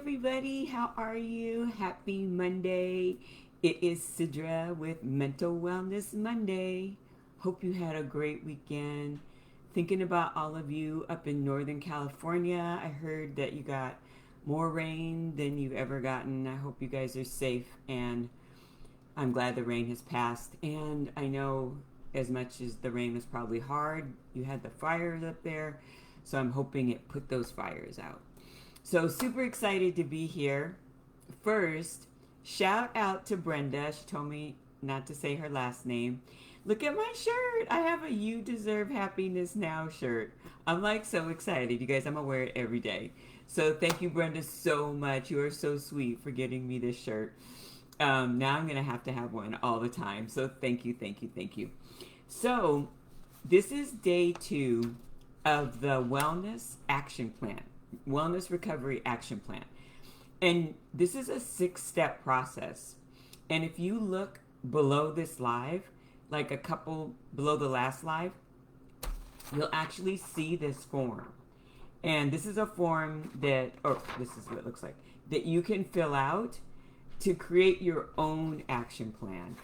everybody. How are you? Happy Monday. It is Sidra with Mental Wellness Monday. Hope you had a great weekend. Thinking about all of you up in Northern California. I heard that you got more rain than you've ever gotten. I hope you guys are safe, and I'm glad the rain has passed. And I know as much as the rain was probably hard, you had the fires up there. So I'm hoping it put those fires out. So super excited to be here. First, shout out to Brenda. She told me not to say her last name. Look at my shirt. I have a You Deserve Happiness Now shirt. I'm like so excited. You guys, I'm gonna wear it every day. So thank you, Brenda, so much. You are so sweet for getting me this shirt. Now I'm gonna have to have one all the time. So thank you, thank you, thank you. So this is day 2 of the Wellness Action Plan. Wellness Recovery Action Plan. And this is a 6-step process. And if you look below this live, like a couple below the last live, you'll actually see this form. And this is a form that, or this is what it looks like, that you can fill out to create your own action plan.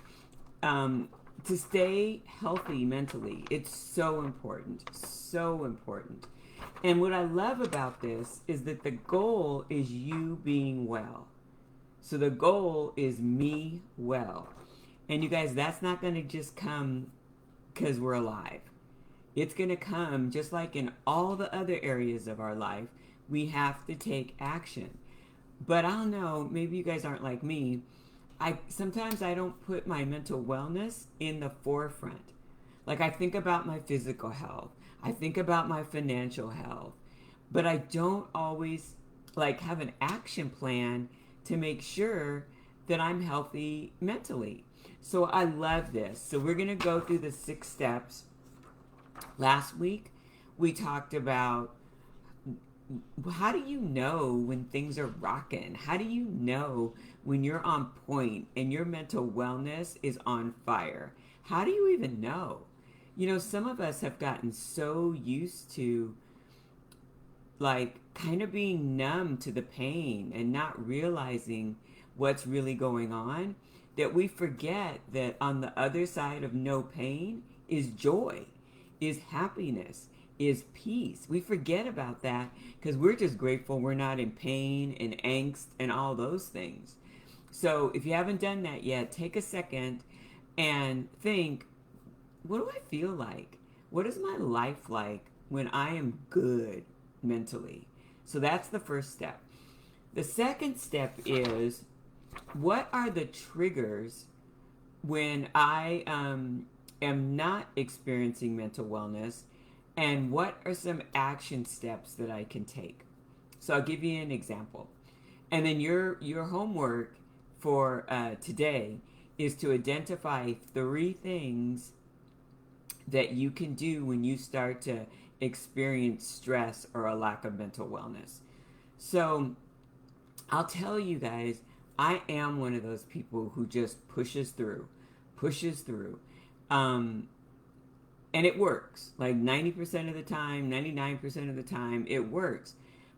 To stay healthy mentally, it's so important, so important. And what I love about this is that the goal is you being well. So the goal is me well. And you guys, that's not going to just come because we're alive. It's going to come just like in all the other areas of our life. We have to take action. But I don't know, maybe you guys aren't like me. Sometimes I don't put my mental wellness in the forefront. Like I think about my physical health. I think about my financial health, but I don't always like have an action plan to make sure that I'm healthy mentally. So I love this. So we're going to go through the 6 steps. Last week, we talked about how do you know when things are rocking? How do you know when you're on point and your mental wellness is on fire? How do you even know? You know, some of us have gotten so used to like kind of being numb to the pain and not realizing what's really going on that we forget that on the other side of no pain is joy, is happiness, is peace. We forget about that because we're just grateful we're not in pain and angst and all those things. So if you haven't done that yet, take a second and think, what do I feel like? What is my life like when I am good mentally? So that's the first step. The second step is, what are the triggers when I am not experiencing mental wellness, and what are some action steps that I can take? So I'll give you an example. And then your homework for today is to identify 3 things that you can do when you start to experience stress or a lack of mental wellness. So I'll tell you guys, I am one of those people who just pushes through. And it works. Like 90% of the time, 99% of the time, it works.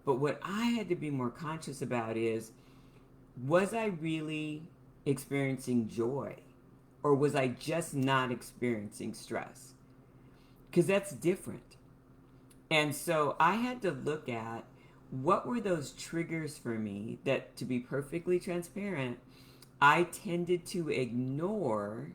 But what I had to be more conscious about is, was I really experiencing joy? Or was I just not experiencing stress? Because that's different. And so I had to look at what were those triggers for me that, to be perfectly transparent, I tended to ignore,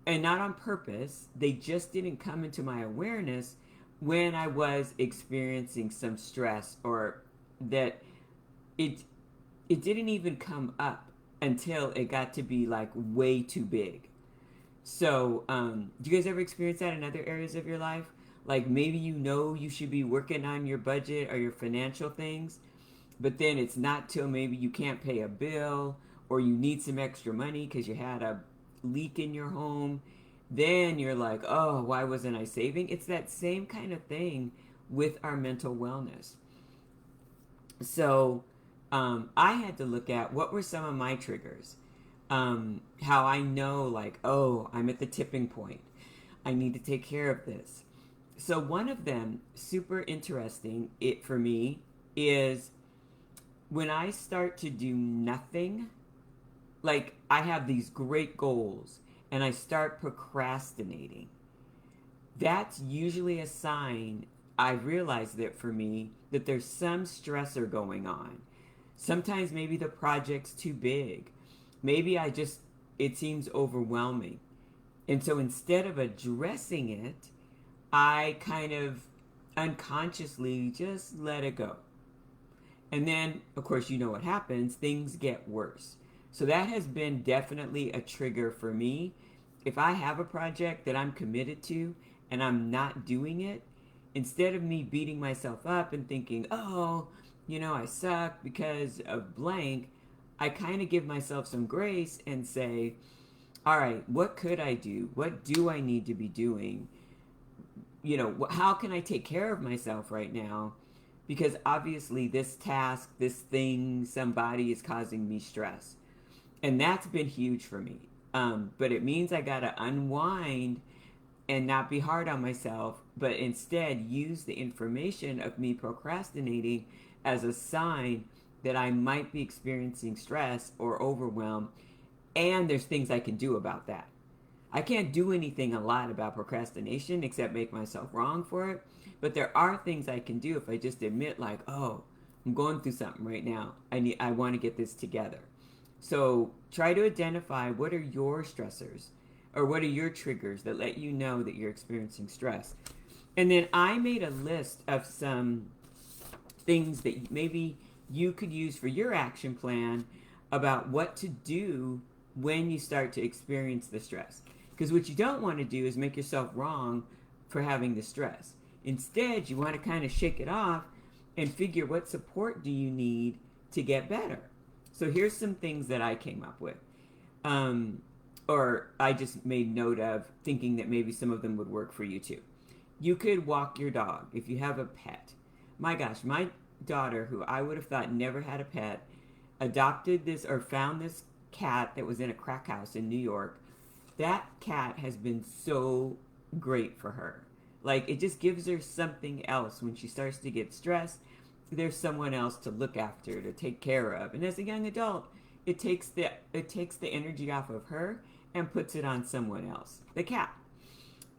and not on purpose. They just didn't come into my awareness when I was experiencing some stress, or that it didn't even come up until it got to be like way too big. So, do you guys ever experience that in other areas of your life? Like maybe you know you should be working on your budget or your financial things, but then it's not till maybe you can't pay a bill or you need some extra money because you had a leak in your home. Then you're like, oh, why wasn't I saving? It's that same kind of thing with our mental wellness. So I had to look at what were some of my triggers. How I know, like, oh, I'm at the tipping point. I need to take care of this. So one of them, super interesting, it for me, is when I start to do nothing, like I have these great goals and I start procrastinating, that's usually a sign. I've realized that for me, that there's some stressor going on. Sometimes maybe the project's too big. Maybe it seems overwhelming. And so instead of addressing it, I kind of unconsciously just let it go. And then, of course, you know what happens, things get worse. So that has been definitely a trigger for me. If I have a project that I'm committed to and I'm not doing it, instead of me beating myself up and thinking, oh, I suck because of blank, I kind of give myself some grace and say, all right, what could I do? What do I need to be doing? How can I take care of myself right now? Because obviously, this task, this thing, somebody is causing me stress. And that's been huge for me. But it means I got to unwind and not be hard on myself, but instead use the information of me procrastinating as a sign that I might be experiencing stress or overwhelm. And there's things I can do about that. I can't do anything a lot about procrastination except make myself wrong for it. But there are things I can do if I just admit, like, oh, I'm going through something right now. I want to get this together. So try to identify what are your stressors or what are your triggers that let you know that you're experiencing stress. And then I made a list of some things that maybe you could use for your action plan about what to do when you start to experience the stress. Because what you don't want to do is make yourself wrong for having the stress. Instead, you want to kind of shake it off and figure what support do you need to get better. So here's some things that I came up with. Or I just made note of, thinking that maybe some of them would work for you too. You could walk your dog if you have a pet. My gosh, my daughter, who I would have thought never had a pet, adopted this or found this cat that was in a crack house in New York. That cat has been so great for her. Like, it just gives her something else when she starts to get stressed. There's someone else to look after, to take care of. And as a young adult, it takes the energy off of her and puts it on someone else, the cat.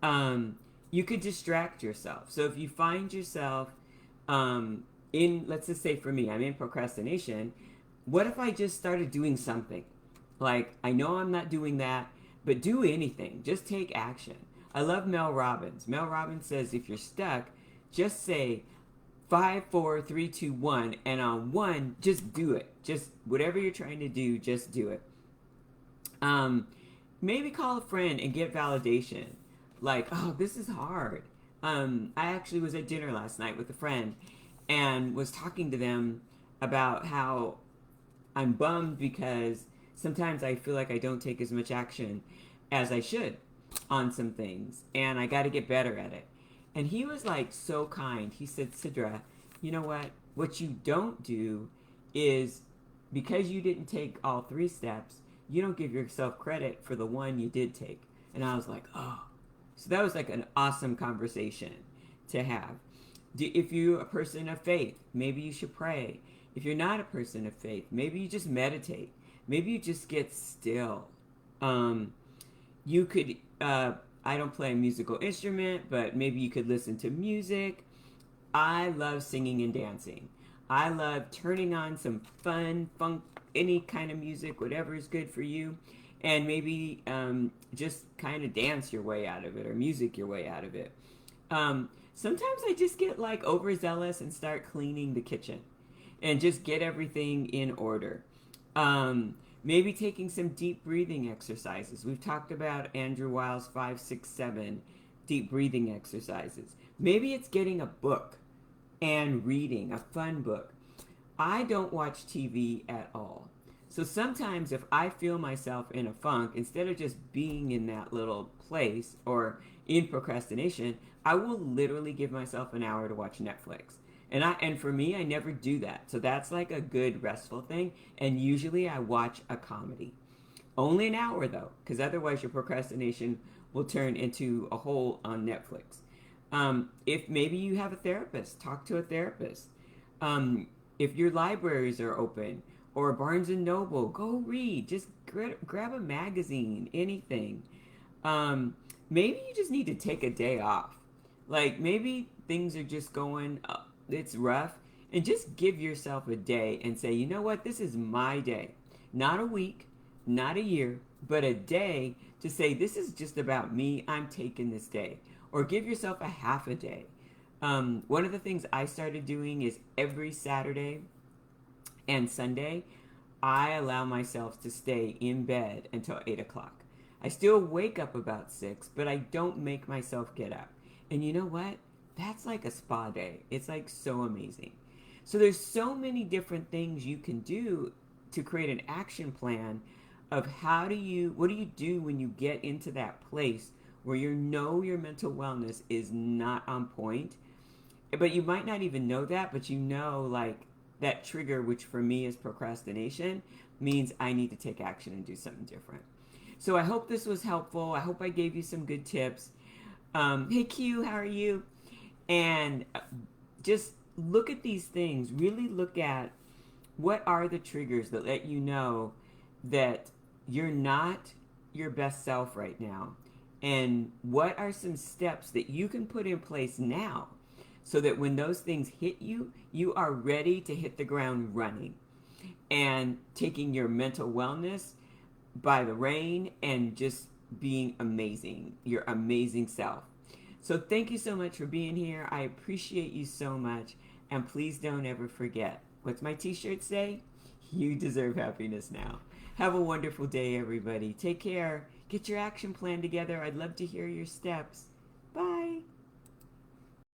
You could distract yourself. So if you find yourself let's just say for me, I'm in procrastination. What if I just started doing something? Like, I know I'm not doing that, but do anything. Just take action. I love Mel Robbins. Mel Robbins says if you're stuck, just say 5, 4, 3, 2, 1, and on 1, just do it. Just whatever you're trying to do, just do it. Maybe call a friend and get validation. Like, oh, this is hard. I actually was at dinner last night with a friend and was talking to them about how I'm bummed because sometimes I feel like I don't take as much action as I should on some things, and I got to get better at it. And he was like so kind. He said, Sidra, you know what? What you don't do is, because you didn't take all 3 steps, you don't give yourself credit for the one you did take. And I was like, oh. So that was like an awesome conversation to have. If you're a person of faith, maybe you should pray. If you're not a person of faith, maybe you just meditate. Maybe you just get still. You could, I don't play a musical instrument, but maybe you could listen to music. I love singing and dancing. I love turning on some fun, funk, any kind of music, whatever is good for you. And maybe just kind of dance your way out of it or music your way out of it. Sometimes I just get like overzealous and start cleaning the kitchen and just get everything in order. Maybe taking some deep breathing exercises. We've talked about Andrew Weil's 5, 6, 7 deep breathing exercises. Maybe it's getting a book and reading a fun book. I don't watch TV at all. So sometimes if I feel myself in a funk, instead of just being in that little place or in procrastination, I will literally give myself an hour to watch Netflix. And for me, I never do that. So that's like a good restful thing. And usually I watch a comedy. Only an hour though, because otherwise your procrastination will turn into a hole on Netflix. If maybe you have a therapist, talk to a therapist. If your libraries are open or Barnes and Noble, go read. Just grab a magazine, anything. Um, Maybe you just need to take a day off. Like maybe things are just going, it's rough, and just give yourself a day and say, you know what, this is my day. Not a week, not a year, but a day to say, this is just about me. I'm taking this day. Or give yourself a half a day. One of the things I started doing is every Saturday and Sunday, I allow myself to stay in bed until 8 o'clock. I still wake up about 6, but I don't make myself get up. And you know what? That's like a spa day. It's like so amazing. So there's so many different things you can do to create an action plan of what do you do when you get into that place where you know your mental wellness is not on point, but you might not even know that, but you know, like that trigger, which for me is procrastination, means I need to take action and do something different. So I hope this was helpful. I hope I gave you some good tips. Hey Q, how are you? And just look at these things. Really look at what are the triggers that let you know that you're not your best self right now. And what are some steps that you can put in place now so that when those things hit you, you are ready to hit the ground running and taking your mental wellness by the rein and just being amazing, your amazing self. So thank you so much for being here. I appreciate you so much. And please don't ever forget, what's my t-shirt say? You deserve happiness now. Have a wonderful day, everybody. Take care. Get your action plan together. I'd love to hear your steps.